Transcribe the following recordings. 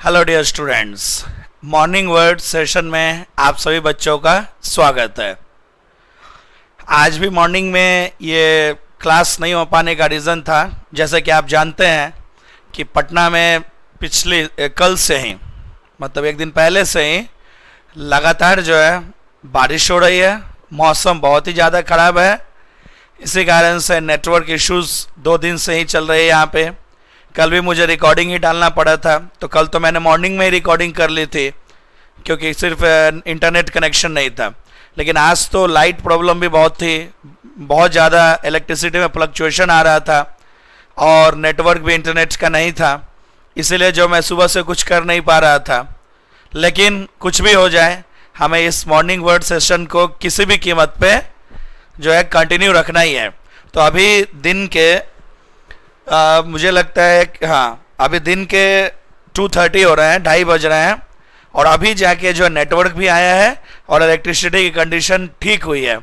Hello dear students, morning word session में आप सभी बच्चों का स्वागत है। आज भी मॉर्निंग में ये क्लास नहीं हो पाने का रीज़न था, जैसे कि आप जानते हैं कि पटना में कल से ही मतलब एक दिन पहले से ही लगातार जो है बारिश हो रही है। मौसम बहुत ही ज़्यादा ख़राब है, इसी कारण से नेटवर्क इश्यूज़ 2 दिन से ही चल रहे हैं यहाँ पे। कल भी मुझे रिकॉर्डिंग ही डालना पड़ा था, तो कल तो मैंने मॉर्निंग में ही रिकॉर्डिंग कर ली थी क्योंकि सिर्फ इंटरनेट कनेक्शन नहीं था। लेकिन आज तो लाइट प्रॉब्लम भी बहुत थी, बहुत ज़्यादा इलेक्ट्रिसिटी में फ्लक्चुएशन आ रहा था और नेटवर्क भी इंटरनेट का नहीं था, इसीलिए जो मैं सुबह से कुछ कर नहीं पा रहा था। लेकिन कुछ भी हो जाए, हमें इस मॉर्निंग वर्ड सेशन को किसी भी कीमत पे जो है कंटिन्यू रखना ही है। तो अभी दिन के मुझे लगता है कि अभी दिन के 2:30 हो रहे हैं, 2:30 बज रहे हैं और अभी जाके जो नेटवर्क भी आया है और इलेक्ट्रिसिटी की कंडीशन ठीक हुई है,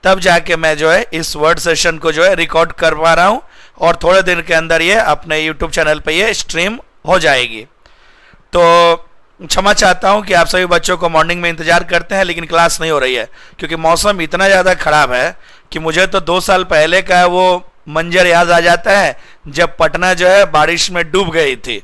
तब जाके मैं जो है इस वर्ड सेशन को जो है रिकॉर्ड कर पा रहा हूँ और थोड़े दिन के अंदर ये अपने यूट्यूब चैनल पे ये स्ट्रीम हो जाएगी। तो क्षमा चाहता हूँ कि आप सभी बच्चों को मॉर्निंग में इंतज़ार करते हैं लेकिन क्लास नहीं हो रही है क्योंकि मौसम इतना ज़्यादा ख़राब है कि मुझे तो 2 साल पहले का वो मंजर याद आ जाता है जब पटना जो है बारिश में डूब गई थी।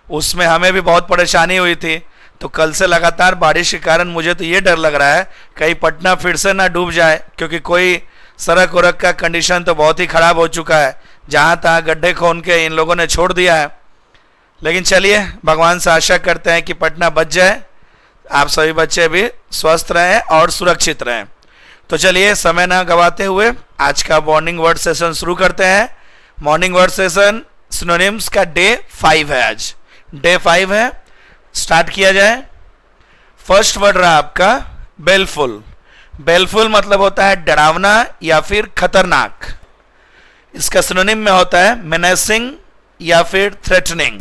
उसमें हमें भी बहुत परेशानी हुई थी। तो कल से लगातार बारिश के कारण मुझे तो ये डर लग रहा है कहीं पटना फिर से ना डूब जाए, क्योंकि कोई सड़क वड़क का कंडीशन तो बहुत ही ख़राब हो चुका है, जहाँ तहाँ गड्ढे खोन के इन लोगों ने छोड़ दिया है। लेकिन चलिए, भगवान से आशा करते हैं कि पटना बच जाए, आप सभी बच्चे भी स्वस्थ रहें और सुरक्षित रहें। तो चलिए समय ना गवाते हुए आज का मॉर्निंग वर्ड सेशन शुरू करते हैं। मॉर्निंग वर्ड सेशन सिनोनिम्स का डे 5 है, आज डे 5 है। स्टार्ट किया जाए। फर्स्ट वर्ड रहा आपका बेलफुल। बेलफुल मतलब होता है डरावना या फिर खतरनाक। इसका सिनोनिम में होता है मेनेसिंग या फिर थ्रेटनिंग।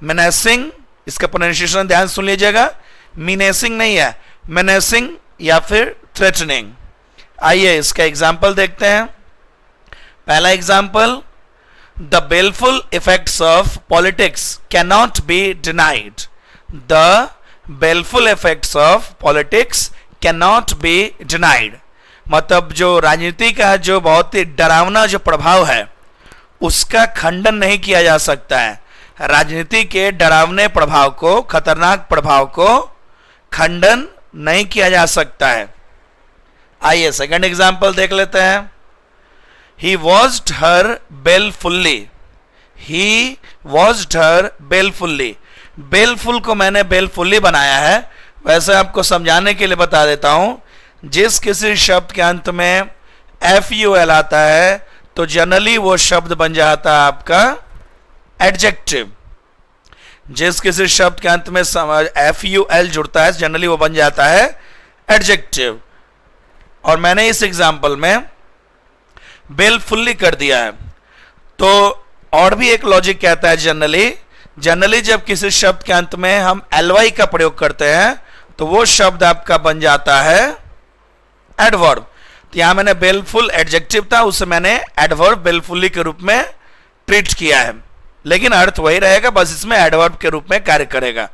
मेनेसिंग, इसका प्रोनाउंसिएशन ध्यान सुन लीजिएगा, मीनेसिंग नहीं है, मेनेसिंग या फिर थ्रेटनिंग। आइए इसका एग्जाम्पल देखते हैं। पहला example, the baleful effects of politics can not be denied. The baleful effects of politics can not be denied मतलब जो राजनीति का जो बहुत ही डरावना जो प्रभाव है उसका खंडन नहीं किया जा सकता है। राजनीति के डरावने प्रभाव को, खतरनाक प्रभाव को खंडन नहीं किया जा सकता है। आइए सेकंड एग्जाम्पल देख लेते हैं। ही वॉज्ड हर बेलफुल्ली। ही वॉज्ड हर बेलफुल्ली। बेलफुल को मैंने बेलफुल्ली बनाया है। वैसे आपको समझाने के लिए बता देता हूं, जिस किसी शब्द के अंत में FUL आता है तो जनरली वो शब्द बन जाता है आपका एडजेक्टिव। जिस किसी शब्द के अंत में FUL जुड़ता है जनरली वो बन जाता है एडजेक्टिव। और मैंने इस एग्जाम्पल में बेलफुल्ली कर दिया है। तो और भी एक लॉजिक कहता है, जनरली जब किसी शब्द के अंत में हम LY का प्रयोग करते हैं तो वो शब्द आपका बन जाता है एडवर्ब। तो यहां मैंने बेलफुल एडजेक्टिव था, उसे मैंने एडवर्ब बेलफुल्ली के रूप में ट्रीट किया है, लेकिन अर्थ वही रहेगा, बस इसमें एडवर्ब के रूप में कार्य करेगा।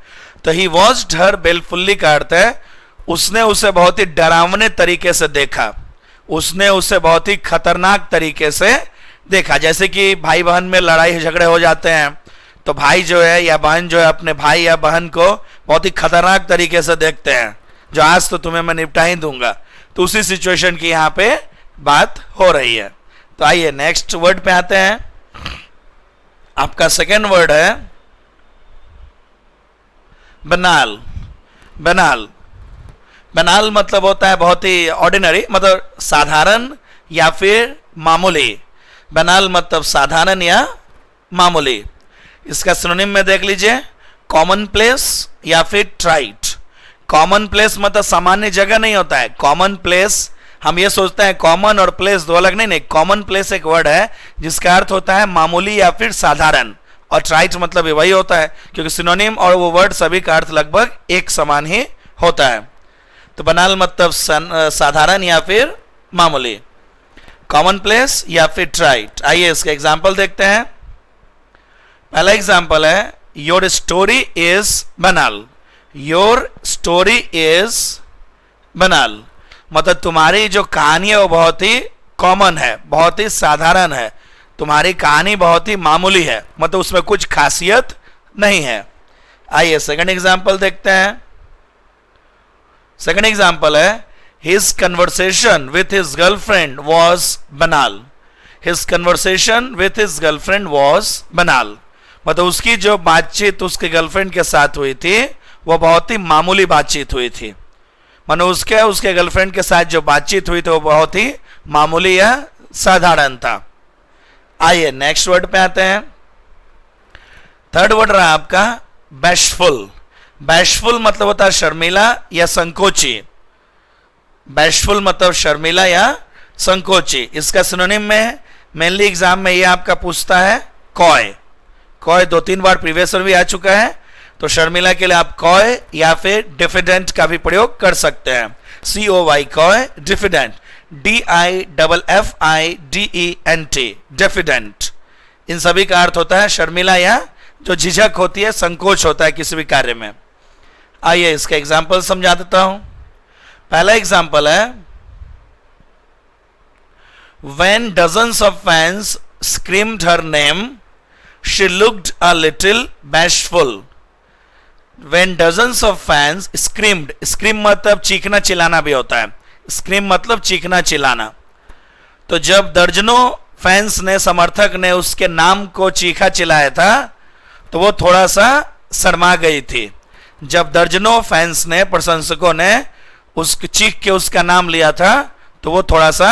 तो ही वॉज्ड हर बेलफुल्ली का अर्थ है उसने उसे बहुत ही डरावने तरीके से देखा, उसने उसे बहुत ही खतरनाक तरीके से देखा। जैसे कि भाई बहन में लड़ाई झगड़े हो जाते हैं तो भाई जो है या बहन जो है अपने भाई या बहन को बहुत ही खतरनाक तरीके से देखते हैं, जो आज तो तुम्हें मैं निपटा ही दूंगा। तो उसी सिचुएशन की यहाँ पे बात हो रही है। तो आइए नेक्स्ट वर्ड पे आते हैं। आपका सेकेंड वर्ड है बनाल। बनाल, बनाल मतलब होता है बहुत ही ऑर्डिनरी, मतलब साधारण या फिर मामूली। बनाल मतलब साधारण या मामूली। इसका सिनोनिम में देख लीजिए, कॉमन प्लेस या फिर ट्राइट। कॉमन प्लेस मतलब सामान्य जगह नहीं होता है। कॉमन प्लेस, हम ये सोचते हैं कॉमन और प्लेस दो अलग, नहीं। कॉमन प्लेस एक वर्ड है जिसका अर्थ होता है मामूली या फिर साधारण, और ट्राइट मतलब वही होता है, क्योंकि सिनोनिम और वो वर्ड सभी का अर्थ लगभग एक समान ही होता है। तो बनाल मतलब साधारण या फिर मामूली, कॉमन प्लेस या फिर ट्राइट। आइए इसका एग्जाम्पल देखते हैं। पहला एग्जाम्पल है योर स्टोरी इज बनाल। योर स्टोरी इज बनाल मतलब तुम्हारी जो कहानी है वो बहुत ही कॉमन है, बहुत ही साधारण है। तुम्हारी कहानी बहुत ही मामूली है, मतलब उसमें कुछ खासियत नहीं है। आइए सेकंड एग्जांपल देखते हैं। सेकंड एग्जांपल है his conversation with his girlfriend was banal. His conversation with his girlfriend was banal मतलब उसकी जो बातचीत उसके गर्लफ्रेंड के साथ हुई थी वो बहुत ही मामूली बातचीत हुई थी। मानो उसके गर्लफ्रेंड के साथ जो बातचीत हुई थी वो बहुत ही मामूली या साधारण था। आइए नेक्स्ट वर्ड पे आते हैं। थर्ड वर्ड रहा आपका बैशफुल। बैशफुल मतलब होता है शर्मीला या संकोची। बैशफुल मतलब शर्मीला या संकोची। इसका सिनोनिम में मेनली एग्जाम में ये आपका पूछता है कॉय। कॉय 2-3 बार प्रीवियस में भी आ चुका है, तो शर्मिला के लिए आप कॉय या फिर डिफिडेंट का भी प्रयोग कर सकते हैं। COY coy, diffident DIFFIDENT diffident. इन सभी का अर्थ होता है शर्मिला या जो झिझक होती है, संकोच होता है किसी भी कार्य में। आइए इसका एग्जाम्पल समझा देता हूं। पहला एग्जाम्पल है When dozens of fans screamed her name, she looked a little bashful. When dozens of fans screamed, scream मतलब चीखना चिल्लाना भी होता है। scream मतलब चीखना चिल्लाना। तो जब दर्जनों फैंस ने, समर्थक ने उसके नाम को चीखा चिल्लाया था तो वो थोड़ा सा शर्मा गई थी। जब दर्जनों फैंस ने, प्रशंसकों ने उस चीख के उसका नाम लिया था तो वो थोड़ा सा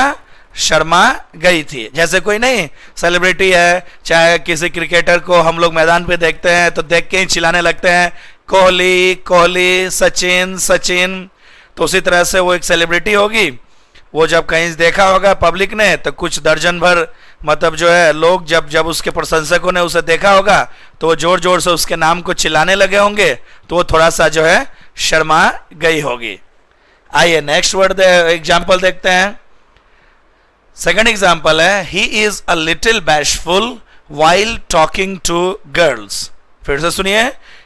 शर्मा गई थी। जैसे कोई नहीं सेलिब्रिटी है, चाहे किसी क्रिकेटर को हम लोग मैदान पे देखते हैं तो देख के ही चिल्लाने लगते हैं कोहली कोहली, सचिन सचिन। तो उसी तरह से वो एक सेलिब्रिटी होगी, वो जब कहीं देखा होगा पब्लिक ने तो कुछ दर्जन भर मतलब जो है लोग जब उसके प्रशंसकों ने उसे देखा होगा तो वो जोर जोर से उसके नाम को चिल्लाने लगे होंगे, तो वो थोड़ा सा जो है शर्मा गई होगी। आइए नेक्स्ट वर्ड एग्जाम्पल देखते हैं। सेकंड एग्जाम्पल है he is a little bashful while talking to girls. फिर से सुनिए,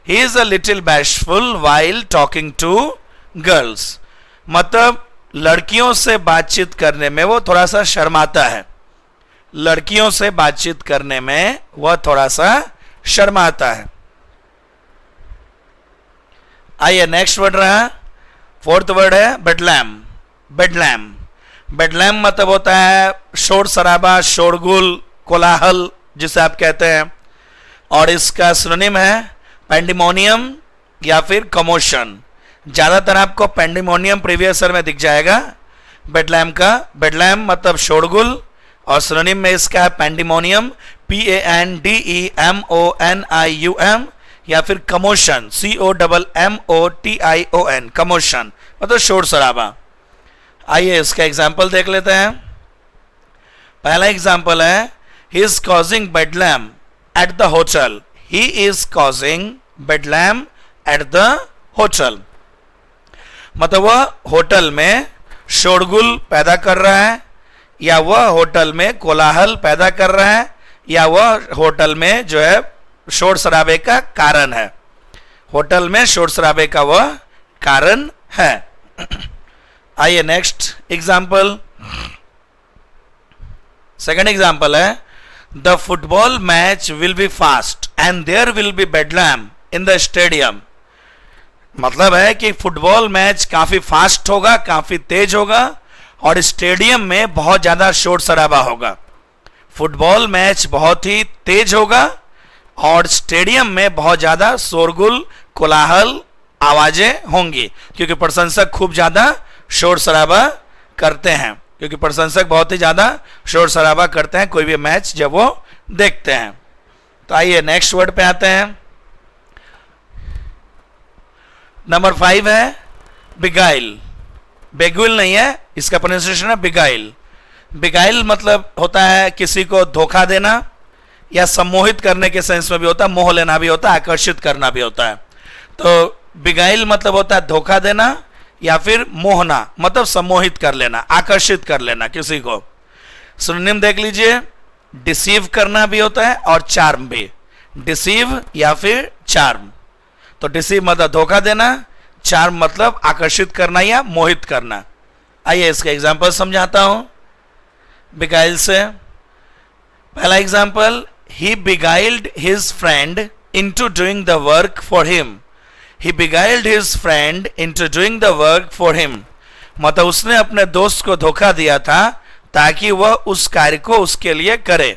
he is a little bashful while talking to girls मतलब लड़कियों से बातचीत करने में वो थोड़ा सा शर्माता है। लड़कियों से बातचीत करने में वह थोड़ा सा शर्माता है। आइए नेक्स्ट वर्ड रहा, फोर्थ वर्ड है बेडलैम। बेडलैम, बेडलैम मतलब होता है शोर शराबा, शोरगुल, कोलाहल जिसे आप कहते हैं। और इसका सिनोनिम है पेंडिमोनियम या फिर कमोशन। ज्यादातर आपको पेंडिमोनियम प्रीवियस ईयर में दिख जाएगा बेडलैम का। बेडलैम मतलब शोरगुल और सिनोनिम में इसका है पेंडिमोनियम PANDEMONIUM या फिर कमोशन COMMOTION कमोशन मतलब शोर शराबा। आइए इसका एग्जाम्पल देख लेते हैं। पहला एग्जाम्पल है he is causing bedlam at the hotel. He is causing bedlam at the hotel मतलब वह होटल में शोरगुल पैदा कर रहा है, या वह होटल में कोलाहल पैदा कर रहा है, या वह होटल में जो है शोर शराबे का कारण है। होटल में शोर शराबे का वह कारण है। आइए नेक्स्ट एग्जाम्पल। सेकंड एग्जाम्पल है the football match will be fast and there will be bedlam in the stadium मतलब है कि फुटबॉल मैच काफी फास्ट होगा, काफी तेज होगा और स्टेडियम में बहुत ज्यादा शोर शराबा होगा। फुटबॉल मैच बहुत ही तेज होगा और स्टेडियम में बहुत ज्यादा शोरगुल, कोलाहल, आवाजें होंगी क्योंकि प्रशंसक खूब ज्यादा शोर शराबा करते हैं। क्योंकि प्रशंसक बहुत ही ज्यादा शोर शराबा करते हैं कोई भी मैच जब वो देखते हैं। तो आइए नेक्स्ट वर्ड पे आते हैं। नंबर 5 है बिगाइल। बेगुल नहीं है, इसका प्रोनाउंसिएशन है बिगाइल। बिगाइल मतलब होता है किसी को धोखा देना या सम्मोहित करने के सेंस में भी होता है, मोह लेना भी होता है, आकर्षित करना भी होता है। तो बिगाइल मतलब होता है धोखा देना या फिर मोहना मतलब सम्मोहित कर लेना, आकर्षित कर लेना किसी को। सिनोनिम देख लीजिए, डिसीव करना भी होता है और चार्म भी। डिसीव या फिर चार्म। तो डिसीव मतलब धोखा देना, चार्म मतलब आकर्षित करना या मोहित करना। आइए इसका एग्जाम्पल समझाता हूं बिगाइल से। पहला example, he beguiled his friend into doing the work for him. He beguiled his friend into doing the work for him. मतलब उसने अपने दोस्त को धोखा दिया था ताकि वह उस कार्य को उसके लिए करे।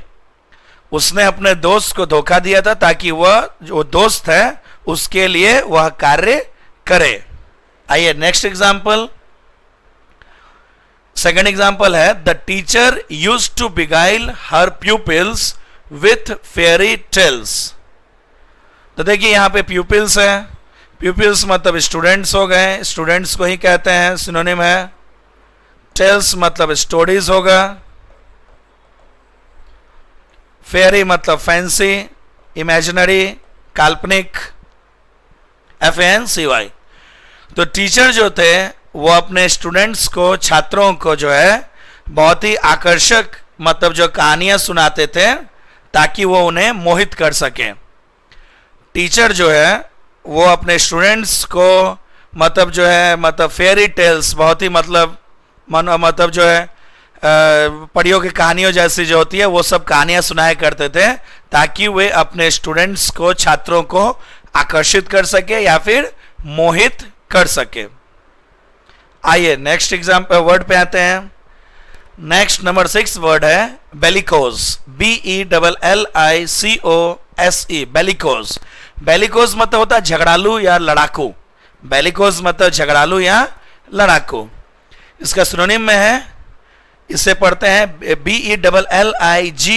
उसने अपने दोस्त को धोखा दिया था ताकि वह जो दोस्त है उसके लिए वह कार्य करे। आइए नेक्स्ट एग्जाम्पल। सेकंड एग्जाम्पल है, the teacher used to beguile her pupils with fairy tales. तो देखिए यहां पे प्यूपिल्स है, प्यूपिल्स मतलब स्टूडेंट्स हो गए, स्टूडेंट्स को ही कहते हैं, सिनोनिम है। टेल्स मतलब स्टोरीज होगा। फेयरी मतलब फैंसी, इमेजिनरी, काल्पनिक, FANCY। तो टीचर जो थे वो अपने स्टूडेंट्स को, छात्रों को जो है बहुत ही आकर्षक मतलब जो कहानियां सुनाते थे ताकि वो उन्हें मोहित कर सके। टीचर जो है वो अपने स्टूडेंट्स को मतलब जो है मतलब फेयरी टेल्स, बहुत ही मतलब जो है परियों की कहानियों जैसी जो होती है वो सब कहानियां सुनाया करते थे ताकि वे अपने स्टूडेंट्स को, छात्रों को आकर्षित कर सके या फिर मोहित कर सके। आइए नेक्स्ट एग्जाम्पल वर्ड पे आते हैं। नेक्स्ट नंबर 6 वर्ड है बेलिकोज, BELLICOSE, बेलिकोज। बेलिकोज मतलब होता है झगड़ालू या लड़ाकू। बेलिकोज मतलब झगड़ालू या लड़ाकू। इसका सिनोनिम में है, इसे पढ़ते हैं BELLIGERENT,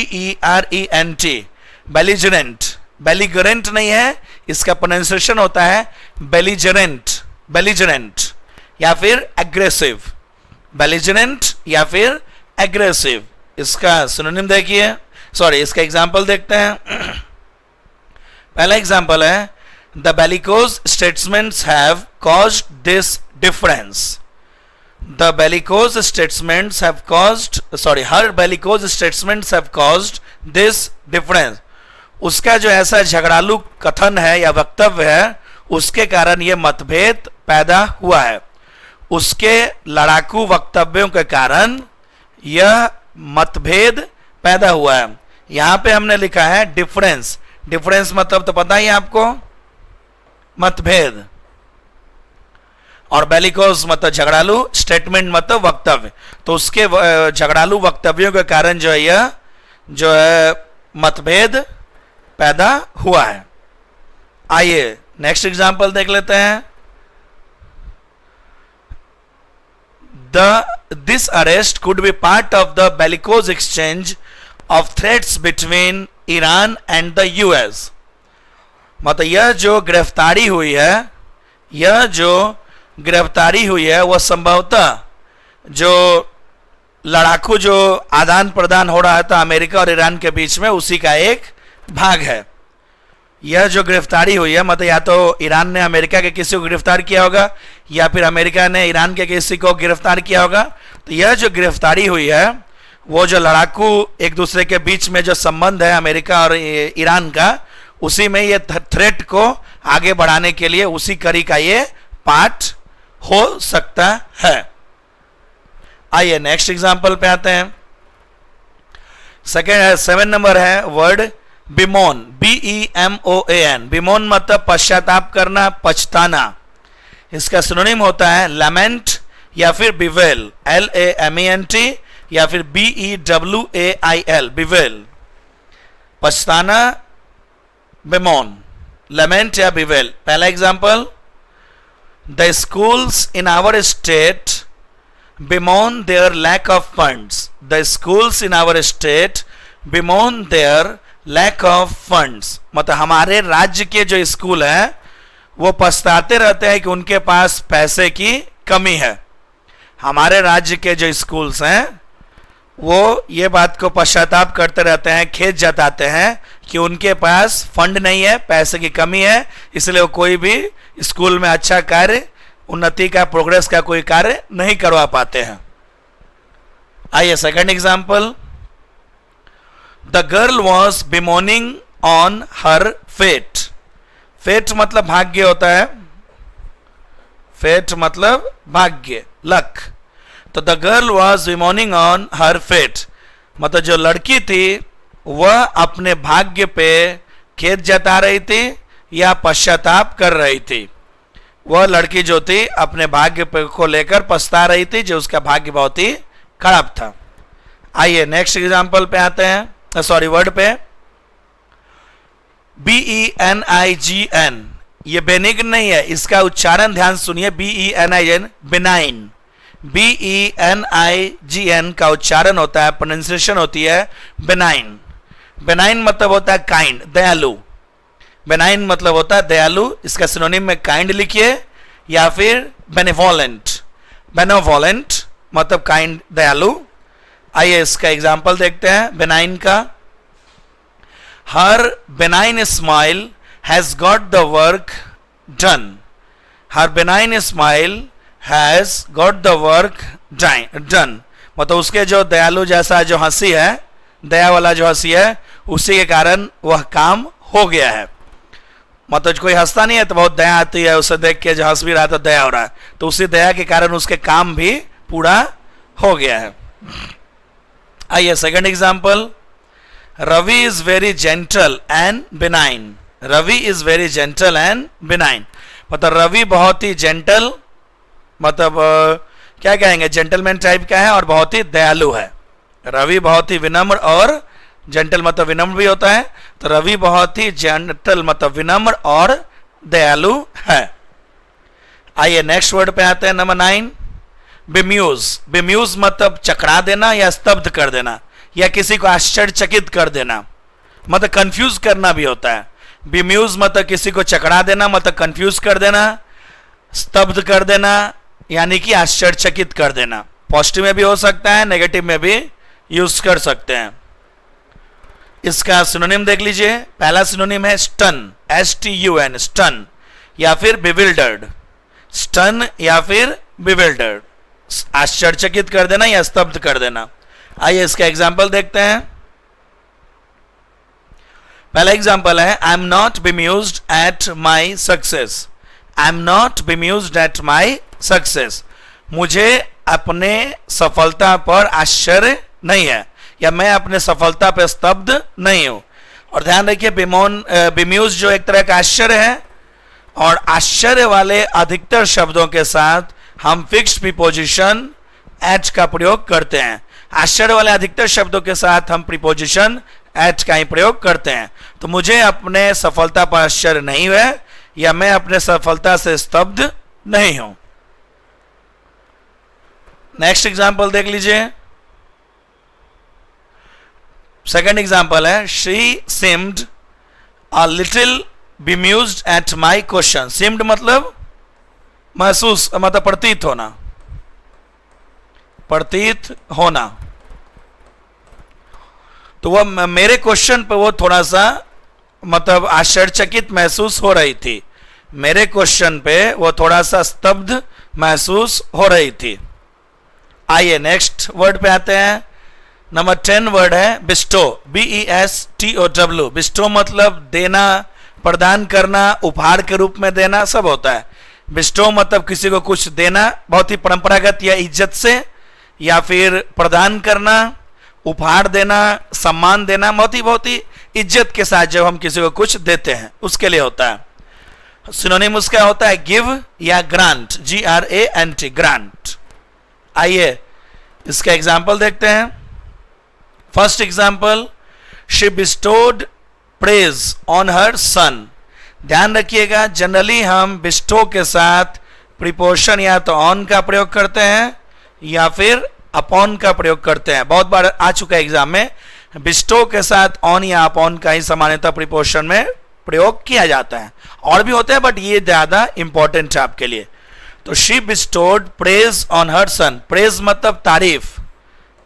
बेलिजरेंट। बेलिगरेंट नहीं है, इसका प्रोनाउंसिएशन होता है बेलिजरेंट, बेलिजरेंट या फिर एग्रेसिव। बेलिजरेंट या फिर एग्रेसिव, इसका सिनोनिम देखिए, सॉरी इसका एग्जाम्पल देखते हैं। पहला एग्जाम्पल है, the bellicose statements have caused this difference. The bellicose statements have caused, her bellicose statements have caused this difference. उसका जो ऐसा झगड़ालू कथन है या वक्तव्य है उसके कारण यह मतभेद पैदा हुआ है। उसके लड़ाकू वक्तव्यों के कारण यह मतभेद पैदा हुआ है। यहां पे हमने लिखा है डिफरेंस। डिफरेंस मतलब तो पता ही है आपको, मतभेद। और बेलिकोज मतलब झगड़ालू, स्टेटमेंट मतलब वक्तव्य। तो उसके झगड़ालू वक्तव्यों के कारण जो है यह जो है मतभेद पैदा हुआ है। आइए नेक्स्ट एग्जांपल देख लेते हैं। This arrest could be part of the bellicose exchange of threats between Iran and the US। मतलब यह जो गिरफ्तारी हुई है, यह जो गिरफ्तारी हुई है वह संभवतः जो लड़ाकू जो आदान प्रदान हो रहा था अमेरिका और ईरान के बीच में उसी का एक भाग है। यह जो गिरफ्तारी हुई है मतलब या तो ईरान ने अमेरिका के किसी को गिरफ्तार किया होगा या फिर अमेरिका ने ईरान के किसी को गिरफ्तार किया होगा। तो यह जो गिरफ्तारी हुई है वो जो लड़ाकू एक दूसरे के बीच में जो संबंध है अमेरिका और ईरान का, उसी में ये थ्रेट को आगे बढ़ाने के लिए उसी कड़ी का ये पार्ट हो सकता है। आइए नेक्स्ट एग्जांपल पे आते हैं। 7 नंबर है वर्ड बिमोन, BEMOAN। बिमोन मतलब पश्चाताप करना, पछताना। इसका सिनोनिम होता है लैमेंट या फिर बिवेल, LAMENT या फिर BEWAIL, बिवेल। पछताना, बिमोन, लैमेंट या बिवेल। पहला example, The schools in our state bemoan their lack of funds. The schools in our state bemoan their lack of funds. मतलब हमारे राज्य के जो स्कूल हैं वो पछताते रहते हैं कि उनके पास पैसे की कमी है। हमारे राज्य के जो स्कूल्स हैं वो ये बात को पश्चाताप करते रहते हैं, खेद जताते हैं कि उनके पास फंड नहीं है, पैसे की कमी है, इसलिए वो कोई भी स्कूल में अच्छा कार्य, उन्नति का, प्रोग्रेस का कोई कार्य नहीं करवा पाते हैं। आइए second example, the girl was bemoaning on her fate. Fate मतलब भाग्य होता है, फेट मतलब भाग्य, लक। तो the girl was bemoaning on her fate, मतलब जो लड़की थी वह अपने भाग्य पे खेद जता रही थी या पश्चाताप कर रही थी। वह लड़की जो थी अपने भाग्य को लेकर पछता रही थी, जो उसका भाग्य बहुत ही खराब था। आइए नेक्स्ट एग्जांपल पे आते हैं, सॉरी वर्ड पे। BENIGN, ये बेनिग्न नहीं है, इसका उच्चारण ध्यान सुनिए, BENIN, बेनाइन। BENIGN का उच्चारण होता है, प्रोनाउंसिएशन होती है बेनाइन। बेनाइन मतलब होता है काइंड, दयालु। बेनाइन मतलब होता है दयालु, इसका सिनोनिम में काइंड लिखिए या फिर बेनेवोलेंट। बेनेवोलेंट मतलब काइंड, दयालु। आइए इसका एग्जांपल देखते हैं बेनाइन का। Her benign smile has got the work done. Her benign smile has got the work done, मतलब उसके जो दयालु जैसा जो हंसी है, दया वाला जो हंसी है, उसी के कारण वह काम हो गया है। मतलब कोई हंसता नहीं है तो बहुत दया आती है, उसे देख के जो हंस भी रहा तो दया हो रहा है, तो उसी दया के कारण उसके काम भी पूरा हो गया है। आइए second example. Ravi is very gentle and benign. Ravi is very gentle and benign, मतलब रवि बहुत ही जेंटल, मतलब क्या कहेंगे, जेंटलमैन टाइप का है और बहुत ही दयालु है। रवि बहुत ही विनम्र, और जेंटल मतलब विनम्र भी होता है, तो रवि बहुत ही जेंटल मतलब विनम्र और दयालु है। आइए नेक्स्ट वर्ड पे आते हैं, नंबर 9, बेम्यूज। बेम्यूज मतलब चकरा देना या स्तब्ध कर देना या किसी को आश्चर्यचकित कर देना, मतलब कंफ्यूज करना भी होता है। बेम्यूज मतलब किसी को चकरा देना, मतलब कंफ्यूज कर देना, स्तब्ध कर देना यानी कि आश्चर्यचकित कर देना। पॉजिटिव में भी हो सकता है, नेगेटिव में भी यूज कर सकते हैं। इसका सिनोनिम देख लीजिए। पहला सिनोनिम है स्टन, STUN, स्टन या फिर बिविल्डर्ड। स्टन या फिर बिविल्डर्ड, आश्चर्यचकित कर देना या स्तब्ध कर देना। आइए इसका एग्जाम्पल देखते हैं। पहला एग्जाम्पल है, I am not bemused at my success. I am not bemused at my success, मुझे अपने सफलता पर आश्चर्य नहीं है या मैं अपने सफलता पर स्तब्ध नहीं हूं। और ध्यान रखिए बेम्यूज जो एक तरह का आश्चर्य है, और आश्चर्य वाले अधिकतर शब्दों के साथ हम फिक्स्ड प्रीपोजिशन एट का प्रयोग करते हैं। आश्चर्य वाले अधिकतर शब्दों के साथ हम प्रीपोजिशन एट का ही प्रयोग करते हैं। तो मुझे अपने सफलता पर आश्चर्य नहीं है या मैं अपने सफलता से स्तब्ध नहीं हूं। नेक्स्ट एग्जाम्पल देख लीजिए। सेकेंड एग्जाम्पल है, she seemed a little bemused at my question. Seemed मतलब महसूस, मतलब प्रतीत होना, प्रतीत होना। तो वह मेरे क्वेश्चन पे वो थोड़ा सा मतलब आश्चर्यचकित महसूस हो रही थी, मेरे क्वेश्चन पे वो थोड़ा सा स्तब्ध महसूस हो रही थी। आइए नेक्स्ट वर्ड पे आते हैं। नंबर 10 वर्ड है बिस्टो, BESTOW। बिस्टो मतलब देना, प्रदान करना, उपहार के रूप में देना, सब होता है। बिस्टो मतलब किसी को कुछ देना बहुत ही परंपरागत या इज्जत से, या फिर प्रदान करना, उपहार देना, सम्मान देना, बहुत ही इज्जत के साथ जब हम किसी को कुछ देते हैं उसके लिए होता है। सिनोनिम उसका होता है गिव या ग्रांट, GRANT, ग्रांट। आइए इसका एग्जाम्पल देखते हैं। First example, she bestowed praise on her son. ध्यान रखिएगा जनरली हम बिस्टो के साथ प्रीपोजिशन या तो ऑन का प्रयोग करते हैं या फिर अपॉन का प्रयोग करते हैं। बहुत बार आ चुका है एग्जाम में, बिस्टो के साथ ऑन या अपॉन का ही सामान्यतः प्रीपोजिशन में प्रयोग किया जाता है। और भी होते हैं बट ये ज्यादा इंपॉर्टेंट है आपके लिए। तो she bestowed praise on her son. Praise मतलब तारीफ,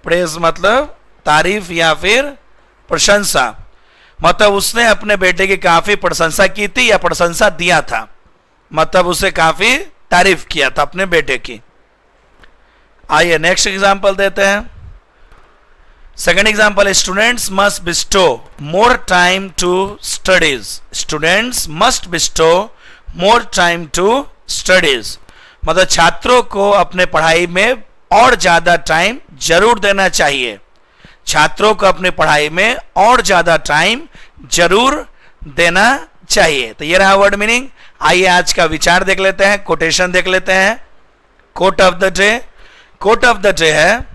प्रेज मतलब तारीफ या फिर प्रशंसा, मतलब उसने अपने बेटे की काफी प्रशंसा की थी या प्रशंसा दिया था, मतलब उसे काफी तारीफ किया था अपने बेटे की। आइए नेक्स्ट एग्जांपल देते हैं। Second example, students must bestow more time to studies. Students must bestow more time to studies, मतलब छात्रों को अपने पढ़ाई में और ज्यादा टाइम जरूर देना चाहिए। छात्रों को अपने पढ़ाई में और ज्यादा टाइम जरूर देना चाहिए। तो ये रहा वर्ड मीनिंग। आइए आज का विचार देख लेते हैं, कोटेशन देख लेते हैं। Quote of the day, quote of the day है,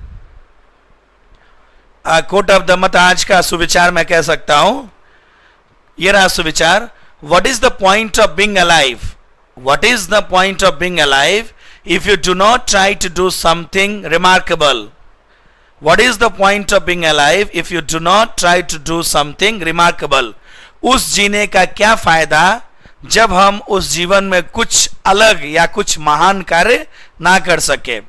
कोट ऑफ द, मतलब आज का सुविचार मैं कह सकता हूं। ये रहा सुविचार, what is the point of being alive, what is the point of being alive if you do not try to do something remarkable. What is the point of being alive if you do not try to do something remarkable? उस जीने का क्या फायदा जब हम उस जीवन में कुछ अलग या कुछ महान कार्य ना कर सके।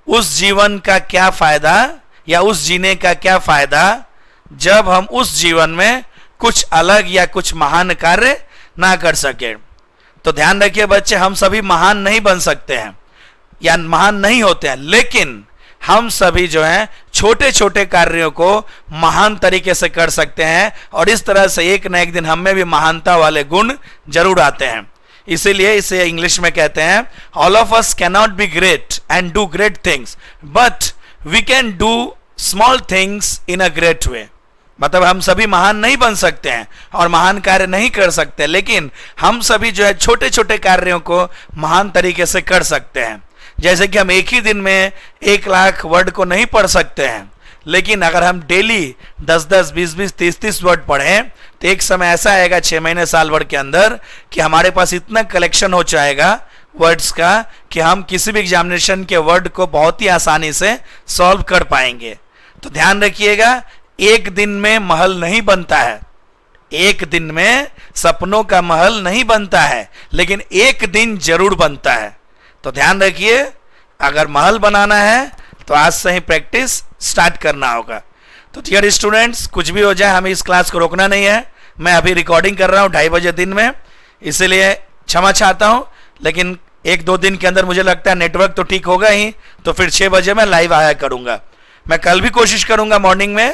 उस जीवन का क्या फायदा या उस जीने का क्या फायदा जब हम उस जीवन में कुछ अलग या कुछ महान कार्य ना कर सके। तो ध्यान रखिए बच्चे, हम सभी महान नहीं बन सकते हैं या महान नहीं होते हैं, लेकिन हम सभी जो हैं छोटे छोटे कार्यों को महान तरीके से कर सकते हैं और इस तरह से एक न एक दिन हम में भी महानता वाले गुण जरूर आते हैं। इसीलिए इसे इंग्लिश में कहते हैं, all of us can not be great and do great things but we can do small things in a great way. मतलब हम सभी महान नहीं बन सकते हैं और महान कार्य नहीं कर सकते, लेकिन हम सभी जो है छोटे छोटे कार्यों को महान तरीके से कर सकते हैं। जैसे कि हम एक ही दिन में 1 लाख वर्ड को नहीं पढ़ सकते हैं, लेकिन अगर हम डेली 10-10, 20-20, 30-30 वर्ड पढ़ें तो एक समय ऐसा आएगा 6 महीने साल भर के अंदर कि हमारे पास इतना कलेक्शन हो जाएगा वर्ड्स का कि हम किसी भी एग्जामिनेशन के वर्ड को बहुत ही आसानी से सॉल्व कर पाएंगे। तो ध्यान रखिएगा, एक दिन में महल नहीं बनता है, एक दिन में सपनों का महल नहीं बनता है, लेकिन एक दिन जरूर बनता है। तो ध्यान रखिए, अगर महल बनाना है तो आज से ही प्रैक्टिस स्टार्ट करना होगा। तो डियर स्टूडेंट्स, कुछ भी हो जाए हमें इस क्लास को रोकना नहीं है। मैं अभी रिकॉर्डिंग कर रहा हूँ 2:30 बजे दिन में, इसलिए क्षमा चाहता हूँ, लेकिन 1-2 दिन के अंदर मुझे लगता है नेटवर्क तो ठीक होगा ही, तो फिर 6 बजे मैं लाइव आया करूँगा। मैं कल भी कोशिश करूँगा मॉर्निंग में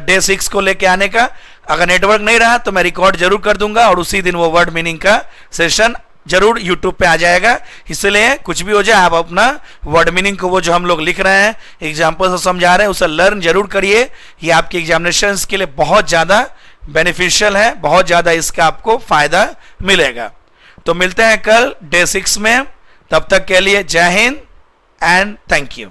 डे 6 को लेके आने का। अगर नेटवर्क नहीं रहा तो मैं रिकॉर्ड जरूर कर दूंगा और उसी दिन वो वर्ड मीनिंग का सेशन जरूर YouTube पे आ जाएगा। इसलिए कुछ भी हो जाए आप अपना वर्ड मीनिंग को, वो जो हम लोग लिख रहे हैं एग्जाम्पल से समझा रहे हैं, उसे लर्न जरूर करिए। ये आपके एग्जामिनेशंस के लिए बहुत ज़्यादा बेनिफिशियल है, बहुत ज़्यादा इसका आपको फायदा मिलेगा। तो मिलते हैं कल डे 6 में, तब तक के लिए जय हिंद एंड थैंक यू।